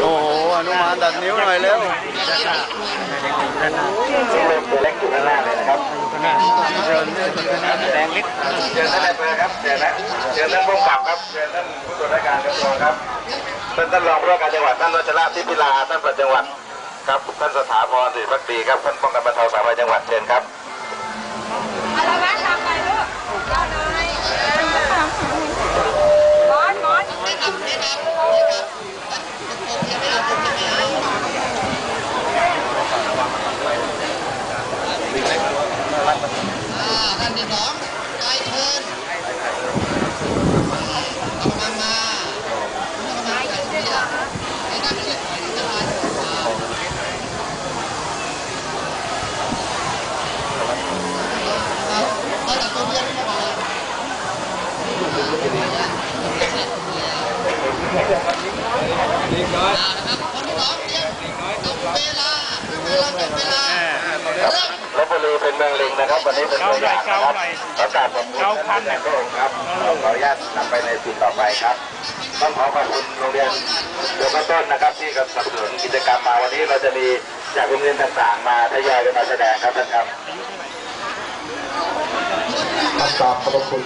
โอ้โหอนุมานดัดนิ้วหน่อยเร็วตัวเล็กอยู่ข้างหน้าเลยนะครับเชิญแดงนิดเชิญท่านนายอำเภอครับเชิญท่านผู้กำกับครับเชิญท่านผู้ตรวจราชการกระทรวงครับท่านรองผู้ว่าการจังหวัดท่านวัชระทิพิลาท่านประจังหวัดครับท่านสถาพรศรีภักดีครับท่านป้องกันบรรเทาสาธารณภัยจังหวัดเชิญครับอะไรบ้างทำไปลูกเจ้านายบอสท่านที่สองใจเชิญเอามาให้นักเรียนหน่อยที่จะมาเอาจากตัวเรียนมาคนที่สองเตรียมจบเวลาลพบุรีเป็นเมืองลิงนะครับวันนี้เป็นตัวอย่างนะครับประกาศผลผู้ชนะพระองค์ครับขออนุญาตนำไปในปีต่อไปครับต้องขอขอบคุณโรงเรียนเรือต้นนะครับที่สนับสนุนกิจกรรมมาวันนี้เราจะมีจากโรงเรียนต่างๆมาทยอยกันมาแสดงครับท่านครับขอบคุณ